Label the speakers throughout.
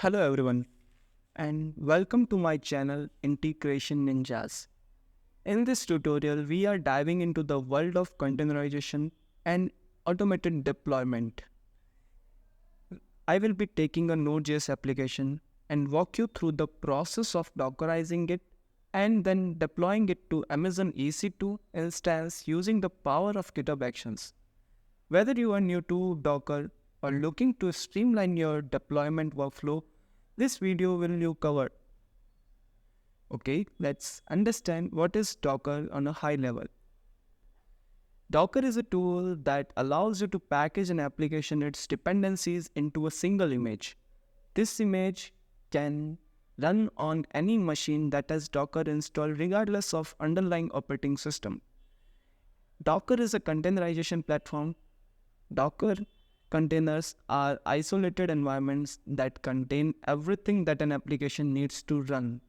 Speaker 1: Hello everyone and welcome to my channel Integration Ninjas. In this tutorial we are diving into the world of containerization and automated deployment. I will be taking a Node.js application and walk you through the process of Dockerizing it and then deploying it to Amazon EC2 instance using the power of GitHub Actions. Whether you are new to Docker or looking to streamline your deployment workflow, this video will you cover. Okay, let's understand what is Docker on a high level. Docker is a tool that allows you to package an application its dependencies into a single image. This image can run on any machine that has Docker installed regardless of underlying operating system. Docker is a containerization platform. Docker containers are isolated environments that contain everything that an application needs to run.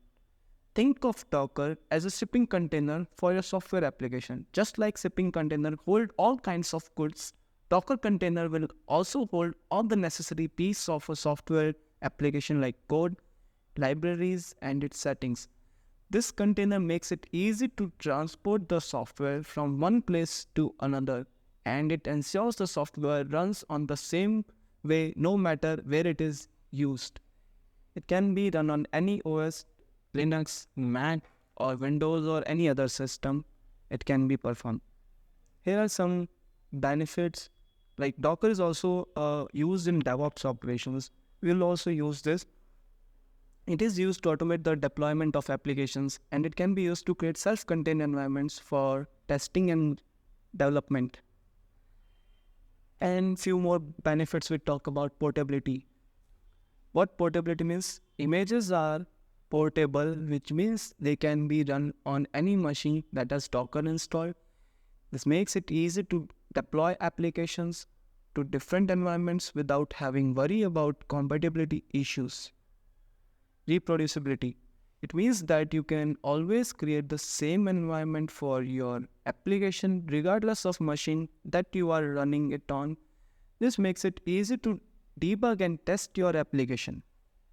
Speaker 1: Think of Docker as a shipping container for your software application. Just like shipping container hold all kinds of goods, Docker container will also hold all the necessary pieces of a software application like code, libraries, and its settings. This container makes it easy to transport the software from one place to another, and it ensures the software runs on the same way no matter where it is used. It can be run on any OS, Linux, Mac, or Windows, or any other system. It can be performed. Here are some benefits. Like Docker is also used in DevOps operations. We will also use this. It is used to automate the deployment of applications, and it can be used to create self-contained environments for testing and development. And few more benefits we talk about portability. What portability means? Images are portable, which means they can be run on any machine that has Docker installed. This makes it easy to deploy applications to different environments without having worry about compatibility issues. Reproducibility. It means that you can always create the same environment for your application regardless of machine that you are running it on. This makes it easy to debug and test your application.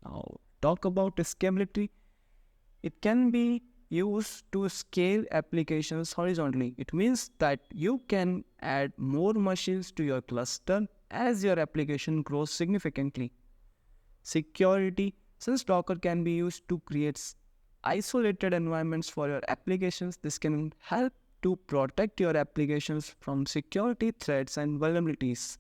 Speaker 1: Now, talk about scalability. It can be used to scale applications horizontally. It means that you can add more machines to your cluster as your application grows significantly. Security. Since Docker can be used to create isolated environments for your applications, this can help to protect your applications from security threats and vulnerabilities.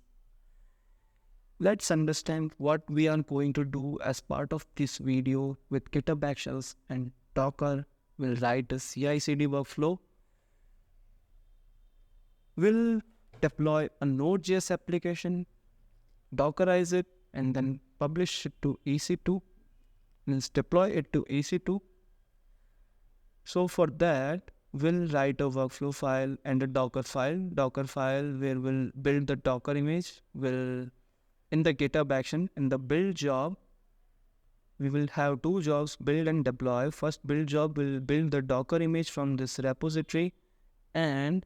Speaker 1: Let's understand what we are going to do as part of this video with GitHub Actions and Docker. Will write a CICD workflow. We'll deploy a Node.js application, Dockerize it, and then publish it to EC2. Let's deploy it to EC2. So for that, we'll write a workflow file and a Docker file. Docker file where we'll build the Docker image. In the GitHub action, in the build job, we will have two jobs, build and deploy. First build job will build the Docker image from this repository, and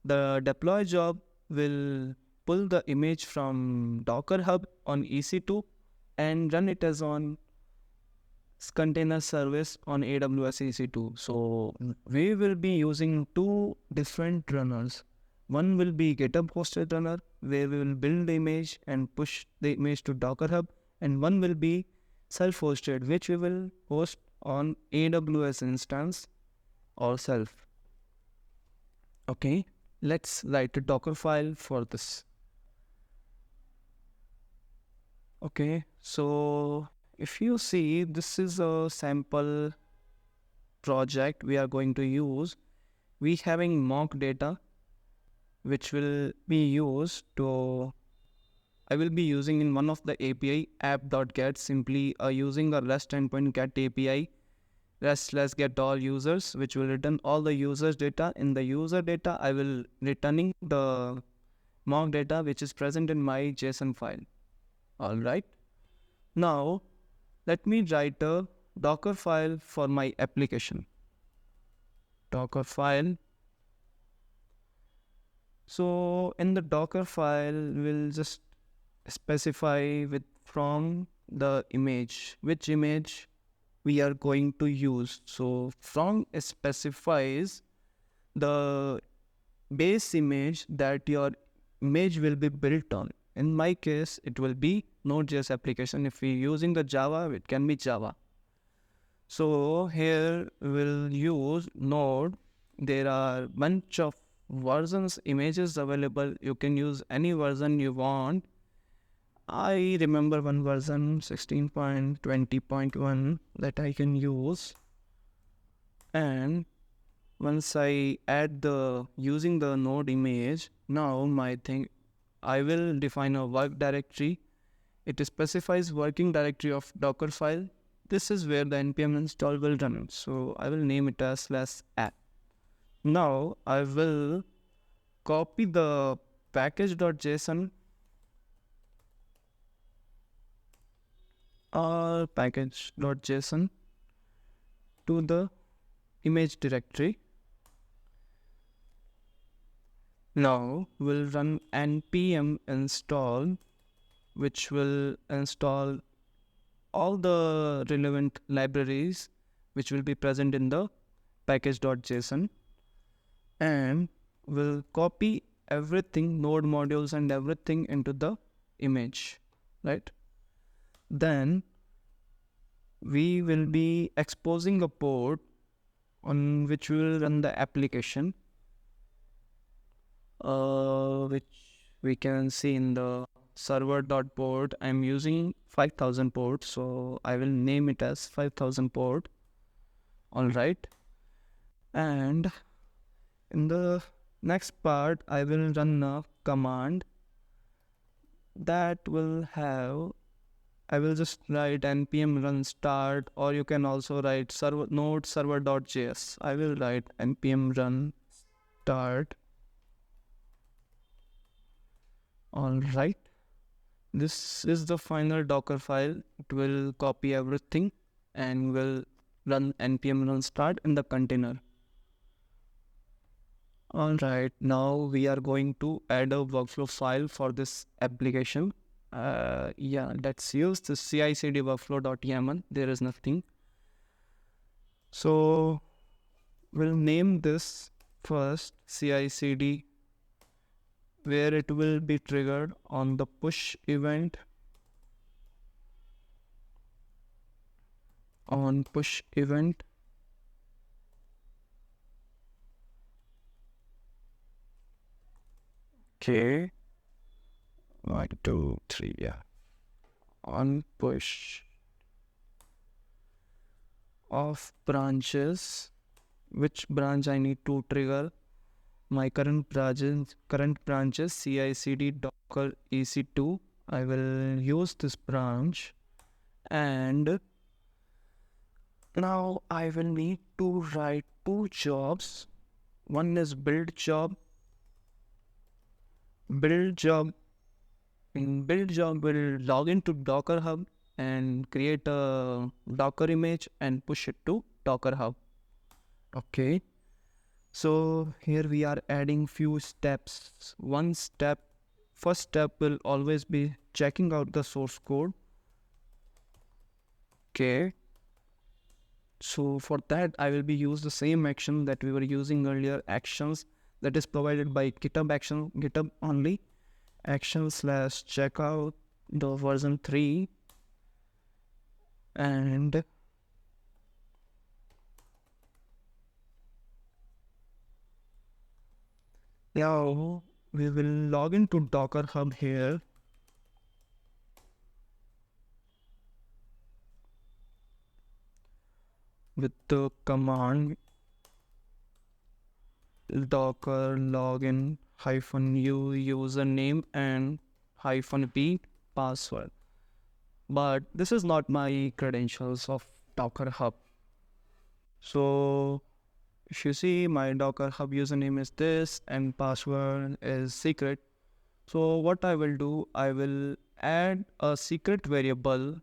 Speaker 1: the deploy job will pull the image from Docker Hub on EC2 and run it as on container service on AWS EC2. So we will be using two different runners. One will be GitHub hosted runner where we will build the image and push the image to Docker Hub, and one will be self-hosted, which we will host on AWS instance or self. Okay, let's write a Docker file for this. Okay, so if you see, this is a sample project we are going to use. We having mock data, which will be used to, I will be using in one of the API app.get, simply using a REST endpoint get API, rest/get all users, which will return all the users data. In the user data, I will returning the mock data which is present in my JSON file. All right. Now, let me write a Docker file for my application. Docker file. So in the Docker file, we'll just specify with from the image, which image we are going to use. So from specifies the base image that your image will be built on. In my case, it will be Node.js application. If we're using the Java, it can be Java. So here we'll use Node. There are bunch of versions images available. You can use any version you want. I remember one version 16.20.1 that I can use. And once I add the using the node image, now I will define a work directory. It specifies working directory of Dockerfile. This is where the npm install will run. So I will name it as /app. Now I will copy the package.json or package.json to the image directory. Now we'll run npm install, which will install all the relevant libraries which will be present in the package.json, and we'll copy everything, node modules and everything into the image, right? Then we will be exposing a port on which we will run the application, which we can see in the server.port. I'm using 5000 port, so I will name it as 5000 port. All right. And in the next part, I will run a command that will have, I will just write npm run start, or you can also write node server.js. I will write npm run start. All right. This is the final Docker file. It will copy everything and will run npm run start in the container. All right. Now we are going to add a workflow file for this application. Let's use the CICD workflow.yaml. There is nothing. So we'll name this first CICD, where it will be triggered on the push event. On push event. Okay. 1, 2, 3, yeah. On push of branches, which branch I need to trigger? My current branches CICD Docker EC2. I will use this branch, and now I will need to write two jobs. One is build job. In build job, we'll log into Docker Hub and create a Docker image and push it to Docker Hub. Okay. So here we are adding few steps. First step will always be checking out the source code. Okay. So for that, I will be use the same action that we were using earlier, actions, that is provided by GitHub only. Action/checkout the version 3, and now we will log into Docker Hub here. With the command docker login -u username and -p password. But this is not my credentials of Docker Hub. So if you see, my Docker Hub username is this and password is secret. So what I will do, I will add a secret variable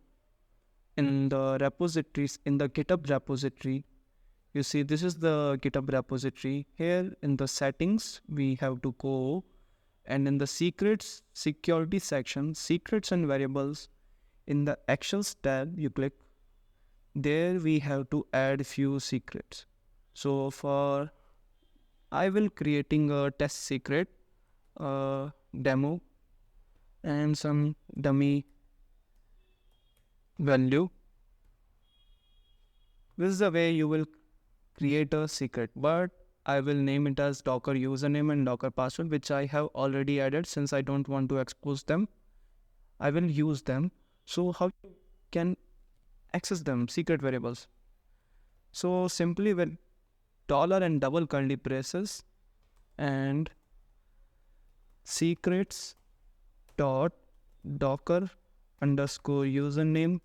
Speaker 1: in the repositories, in the GitHub repository. You see, this is the GitHub repository. Here in the settings, we have to go, and in the secrets security section, secrets and variables, In the Actions tab, you click. There we have to add few secrets. So I will creating a test secret, demo, and some dummy value. This is the way you will create a secret, but I will name it as Docker username and Docker password, which I have already added since I don't want to expose them. I will use them. So how you can access them, secret variables? So simply with dollar and double curly braces and secrets dot docker underscore username.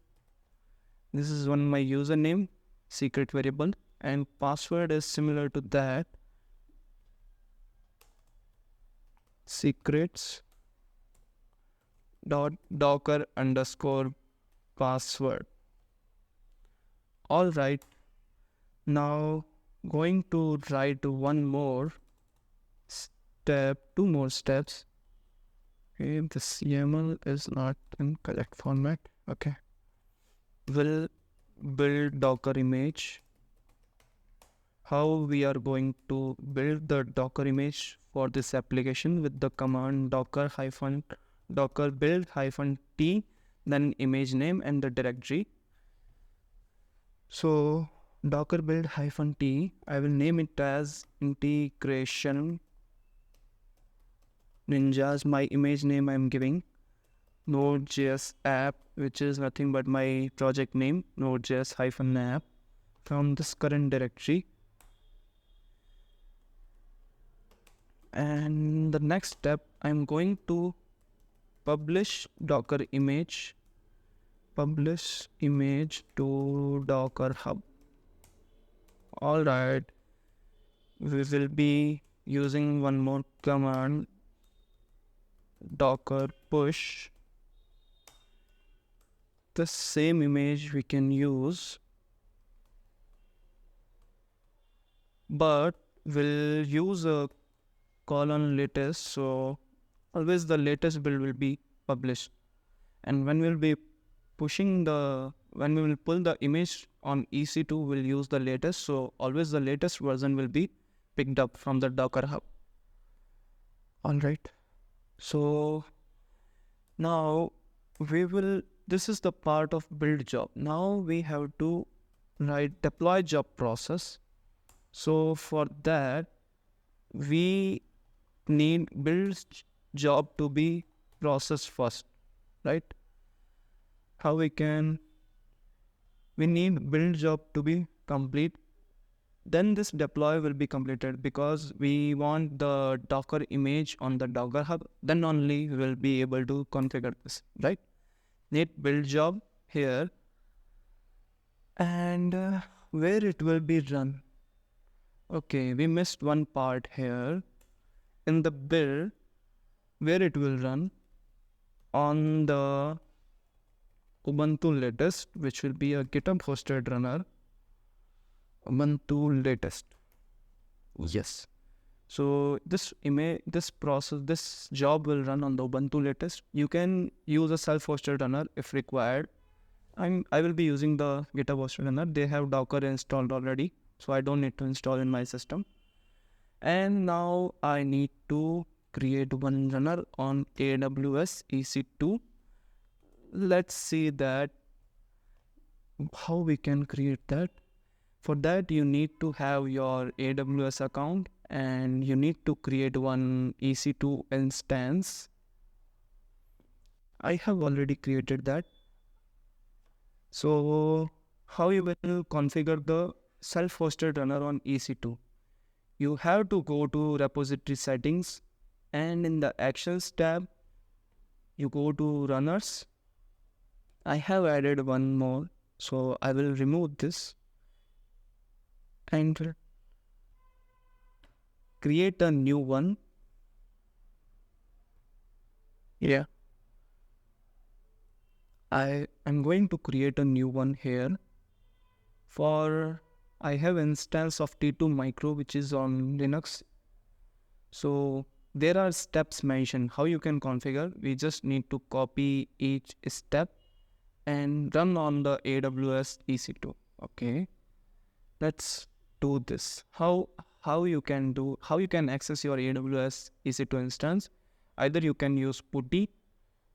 Speaker 1: This is my username, secret variable, and password is similar to that. Secrets dot docker underscore password. All right. Now going to write two more steps. Okay, this YAML is not in correct format. Okay. We'll build Docker image. How we are going to build the Docker image for this application with the command docker build -t, then image name and the directory. So docker build -t, I will name it as integration ninjas. My image name I'm giving Node.js app, which is nothing but my project name, Node.js -app, from this current directory. And the next step, I'm going to publish Docker image, publish image to Docker Hub. All right, we will be using one more command, docker push. The same image we can use, but we'll use a colon latest, so always the latest build will be published. And when we will pull the image on EC2, we'll use the latest, so always the latest version will be picked up from the Docker Hub. All right, so now this is the part of build job. Now we have to write deploy job process. So for that, we need build job to be processed first, right? How we need build job to be complete, then this deploy will be completed, because we want the Docker image on the Docker Hub, then only we will be able to configure this, right? Need build job here, and where it will be run. Okay, we missed one part here. In the build, where it will run on the Ubuntu latest, which will be a GitHub hosted runner, Ubuntu latest. Yes. So this job will run on the Ubuntu latest. You can use a self-hosted runner if required. I will be using the GitHub hosted runner. They have Docker installed already, so I don't need to install in my system. And now I need to create one runner on AWS EC2. Let's see that how we can create that. For that, you need to have your AWS account, and you need to create one EC2 instance. I have already created that. So how you will configure the self-hosted runner on EC2? You have to go to repository settings, and in the Actions tab, you go to runners. I have added one more, so I will remove this and create a new one. Yeah, I'm going to create a new one here. I have instance of T2 micro, which is on Linux. So there are steps mentioned how you can configure. We just need to copy each step and run on the AWS EC2. Okay, let's do this. How you can access your AWS EC2 instance? Either you can use putty,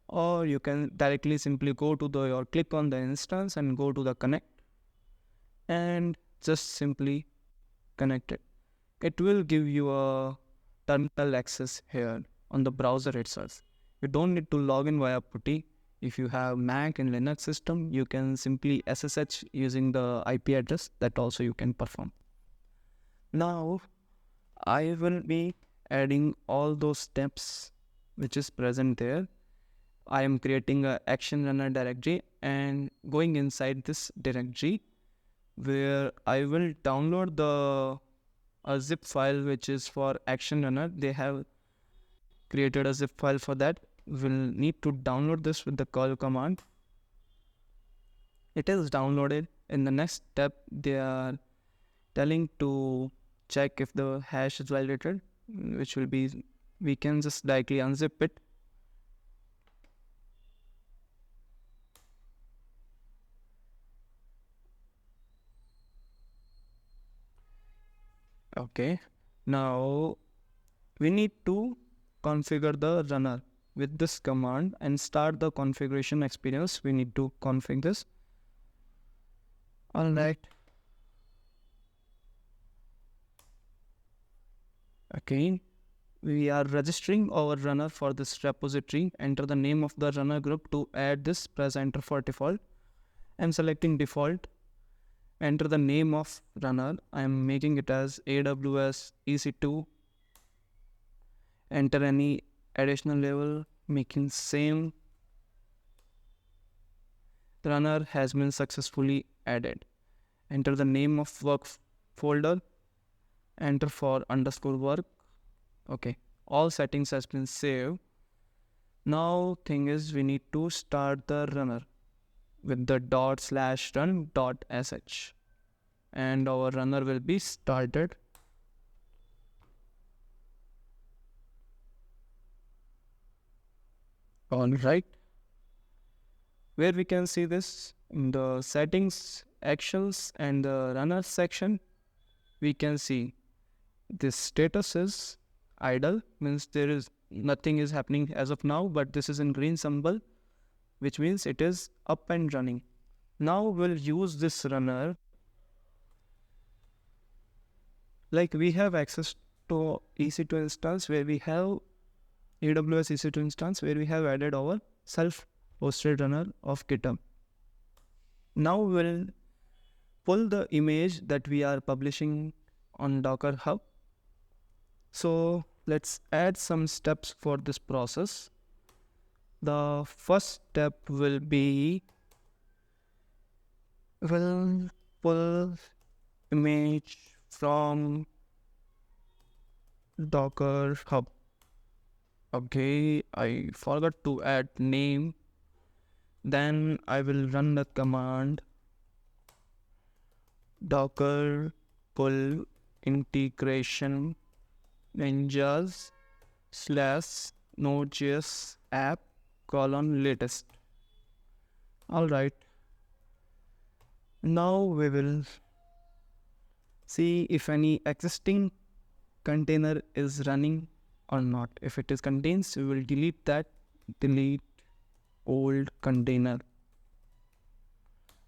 Speaker 1: or you can directly simply go to your click on the instance and go to the connect and just simply connect it. It will give you a terminal access here on the browser itself. You don't need to log in via putty. If you have Mac and Linux system, you can simply SSH using the IP address. That also you can perform. Now I will be adding all those steps which is present there. I am creating a action runner directory and going inside this directory where I will download a zip file which is for action runner. They have created a zip file for that. We'll need to download this with the curl command. It is downloaded. In the next step, they are telling to check if the hash is validated, which will be, we can just directly unzip it. Okay, now we need to configure the runner with this command and start the configuration experience. We need to configure this. All right. Okay, we are registering our runner for this repository. Enter the name of the runner group to add this. Press enter for default. I'm selecting default. Enter the name of runner. I'm making it as AWS EC2. Enter any additional level, making same. The runner has been successfully added. Enter the name of work folder. Enter for _work. Okay, all settings has been saved. Now thing is, we need to start the runner with the ./run.sh and our runner will be started. All right, where we can see this in the settings, actions and the runner section, we can see this status is idle, means there is nothing is happening as of now, but this is in green symbol, which means it is up and running. Now we'll use this runner. Like we have access to EC2 instance where we have AWS EC2 instance where we have added our self-hosted runner of GitHub. Now we'll pull the image that we are publishing on Docker Hub. So let's add some steps for this process. The first step will be, we'll pull image from Docker Hub. Okay, I forgot to add name. Then I will run the command docker pull integration ninjas / NodeJS app /latest. All right. Now we will see if any existing container is running or not. If it is contains, we will delete that. Delete old container.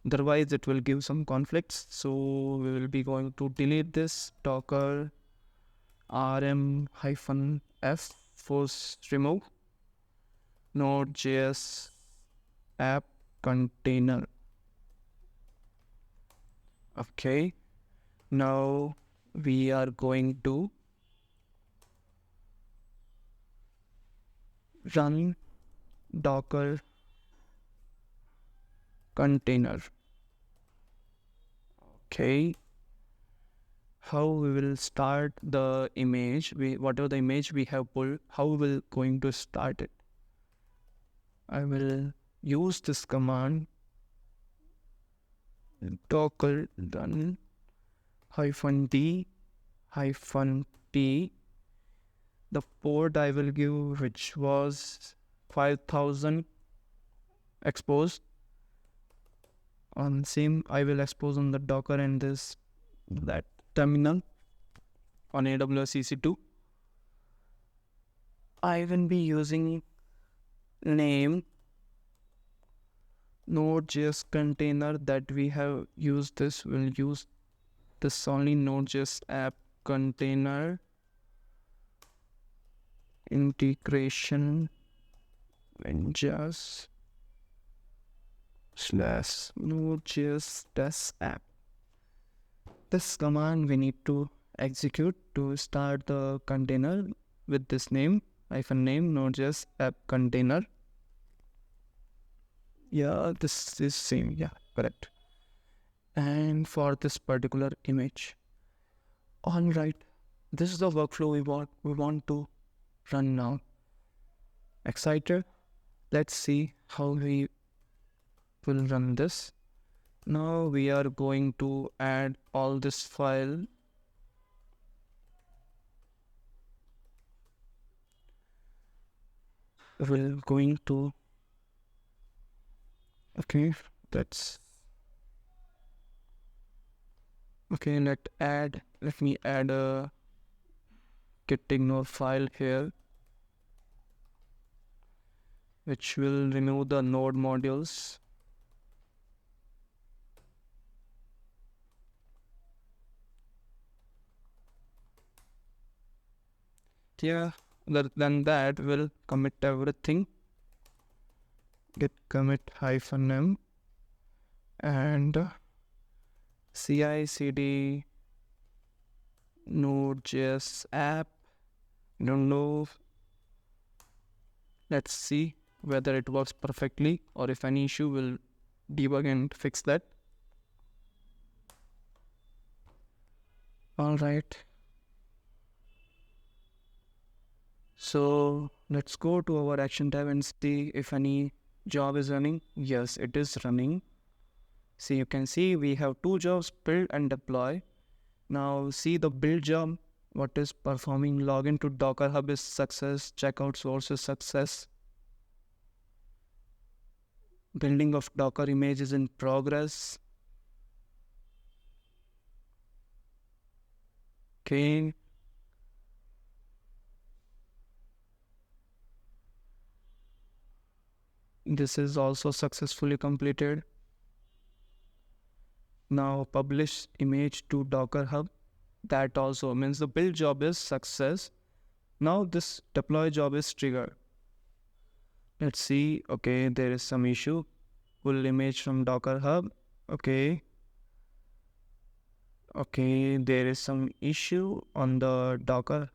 Speaker 1: Otherwise, it will give some conflicts. So we will be going to delete this docker rm-f force remove Node.js app container. Okay, now we are going to run docker container. Okay, how we will start the image, whatever the image we have pulled, how we will going to start it. I will use this command docker run -d -t. The port I will give, which was 5000 exposed, on same I will expose on the Docker and that terminal on AWS EC2. I will be using name Node.js container that we have used this. We'll use this only Node.js app container integration ninjas / Node.js dash app. This command we need to execute to start the container with this name -name Node.js app container. Yeah, this is same. Yeah, correct. And for this particular image, all right, this is the workflow we want to run now. Excited? Let's see how we will run this. Now we are going to add all this file. We're going to let me add a gitignore file here, which will remove the node modules. Yeah, other than that, we'll commit everything. Git commit -m and CICD Node.js app. Don't know. Let's see whether it works perfectly or if any issue, we'll debug and fix that. All right. So let's go to our action tab and see if any job is running. Yes, it is running. See, you can see we have two jobs, build and deploy. Now see the build job, what is performing. Login to Docker Hub is success. Checkout source is success. Building of Docker image is in progress. Okay. This is also successfully completed. Now publish image to Docker Hub. That also means the build job is success. Now this deploy job is triggered. Let's see. Okay, there is some issue. Pull image from Docker Hub. Okay, there is some issue on the Docker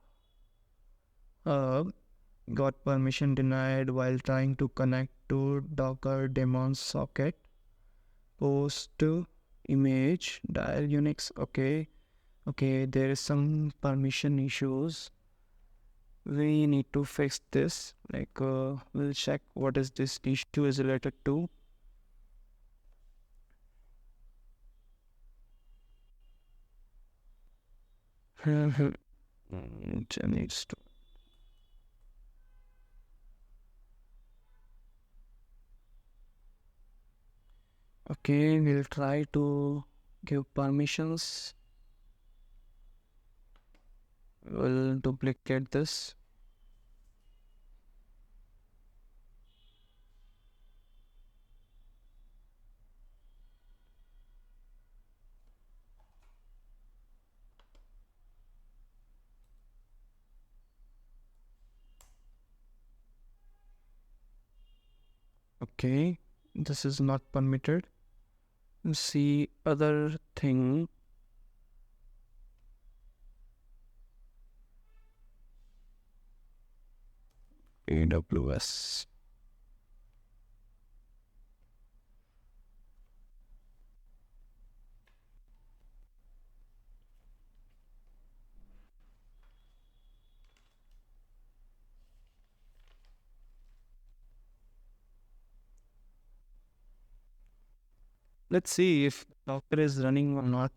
Speaker 1: Hub. Got permission denied while trying to connect to Docker daemon socket. Post to image dial Unix. Okay, there is some permission issues. We need to fix this. We'll check what is this issue is related to. Needs to. Okay, we'll try to give permissions. We'll duplicate this. Okay, this is not permitted. See other thing. AWS. Let's see if Docker is running or not.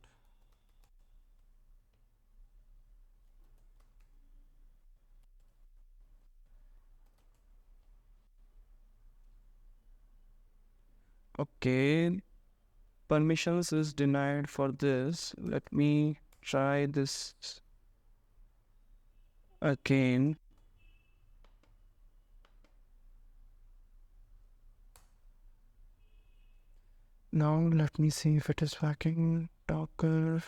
Speaker 1: Okay, permissions is denied for this. Let me try this again. Now let me see if it is working. Docker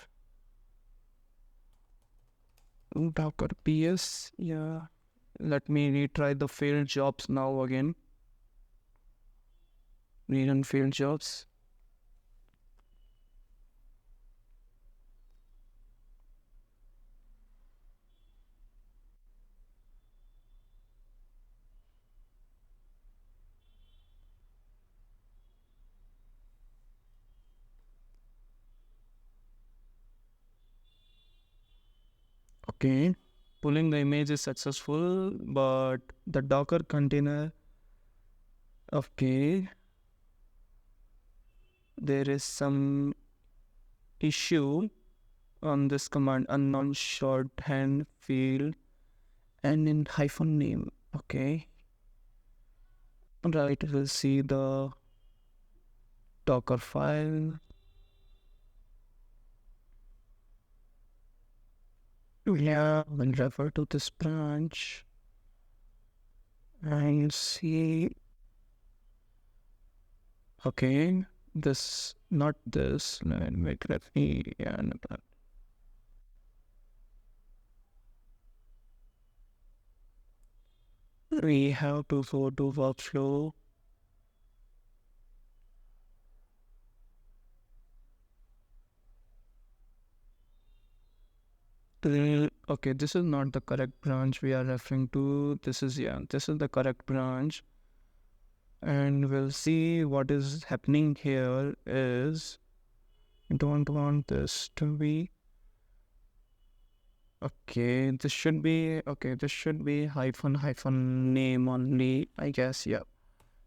Speaker 1: PS. Yeah. Let me retry the failed jobs now again. Rerun failed jobs. Okay. Pulling the image is successful, but the Docker container. Okay. There is some issue on this command, unknown shorthand field and in hyphen name. Okay. Right, we'll see the Dockerfile. Yeah, we'll refer to this branch and see. Okay, this, not this. Let me, yeah, no, we have to go to workflow. Okay, this is not the correct branch we are referring to. This is, yeah, this is the correct branch. And we'll see what is happening here is, I don't want this to be, okay, this should be, okay, this should be hyphen name only, I guess, yeah.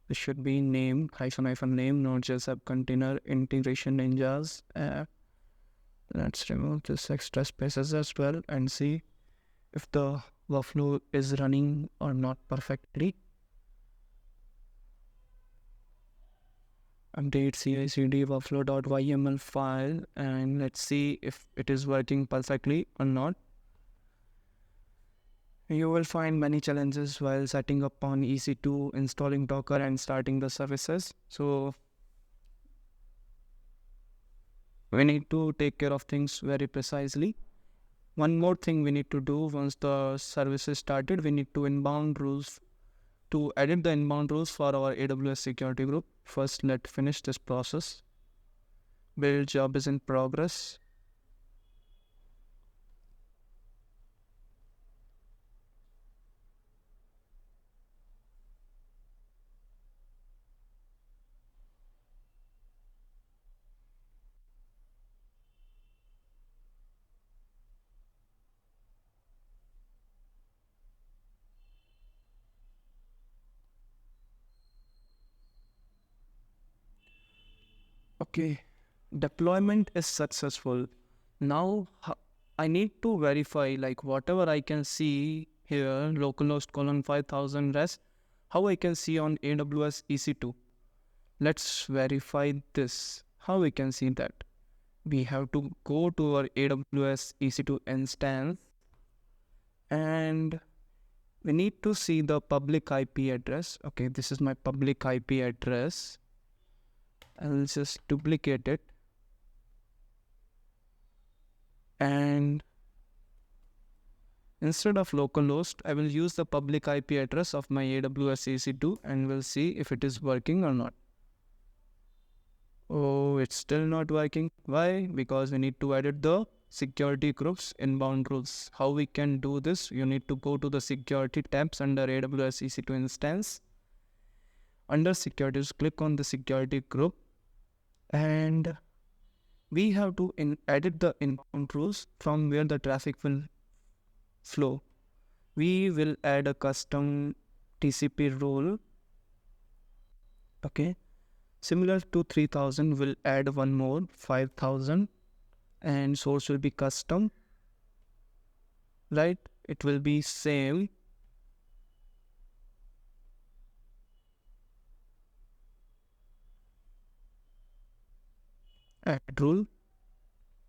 Speaker 1: This should be name, hyphen name, Node.js app container integration ninjas. Let's remove this extra spaces as well and see if the workflow is running or not perfectly. Update CICD workflow.yml file and let's see if it is working perfectly or not. You will find many challenges while setting up on EC2, installing Docker and starting the services. So we need to take care of things very precisely. One more thing we need to do once the service is started, we need to inbound rules to edit the inbound rules for our AWS security group. First, let's finish this process. Build job is in progress. Okay, deployment is successful. Now I need to verify like whatever I can see here, localhost colon 5000 res, how I can see on AWS EC2. Let's verify this. How we can see that? We have to go to our AWS EC2 instance and we need to see the public IP address. Okay, this is my public IP address. I'll just duplicate it. And instead of localhost, I will use the public IP address of my AWS EC2 and we'll see if it is working or not. Oh, it's still not working. Why? Because we need to edit the security groups inbound rules. How we can do this? You need to go to the security tabs under AWS EC2 instance. Under securities, click on the security group and we have to edit the inbound rules from where the traffic will flow. We will add a custom TCP role. Okay. Similar to 3000, we'll add one more 5000 and source will be custom. Right? It will be same. Add rule.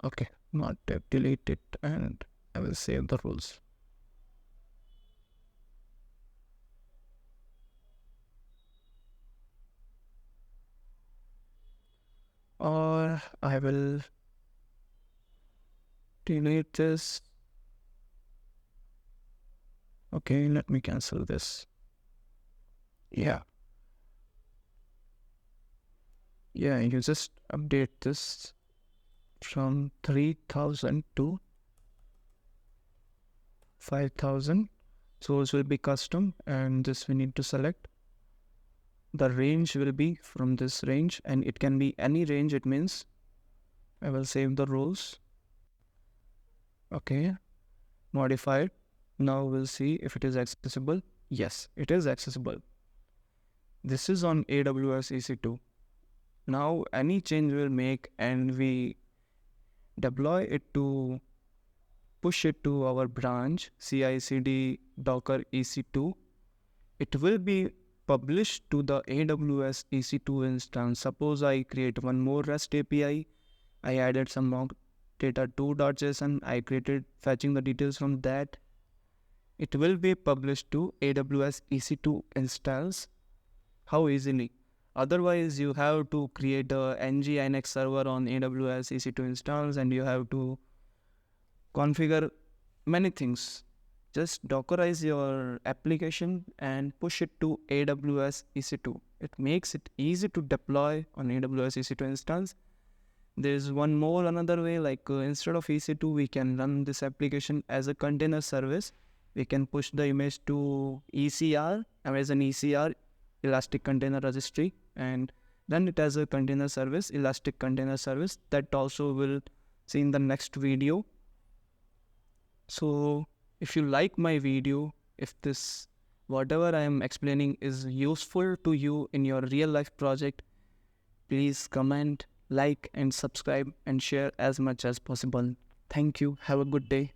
Speaker 1: Okay, not delete it, and I will save the rules. Or I will delete this. Okay, let me cancel this. Yeah, you just update this from 3000 to 5000. Source will be custom, and this we need to select. The range will be from this range, and it can be any range. It means I will save the rules. Okay, modified. Now we'll see if it is accessible. Yes, it is accessible. This is on AWS EC2. Now any change we'll make and we deploy it to push it to our branch CICD Docker EC2, it will be published to the AWS EC2 instance. Suppose I create one more REST API, I added some more data to .json, I created fetching the details from that. It will be published to AWS EC2 instance. How easily? Otherwise, you have to create a nginx server on AWS EC2 instance and you have to configure many things. Just Dockerize your application and push it to AWS EC2. It makes it easy to deploy on AWS EC2 instance. There's another way, like instead of EC2, we can run this application as a container service. We can push the image to ECR, Amazon ECR, Elastic Container Registry, and run it as a container service, Elastic Container Service. That also will see in the next video. So if you like my video, if this whatever I am explaining is useful to you in your real life project, please comment, like and subscribe and share as much as possible. Thank you. Have a good day.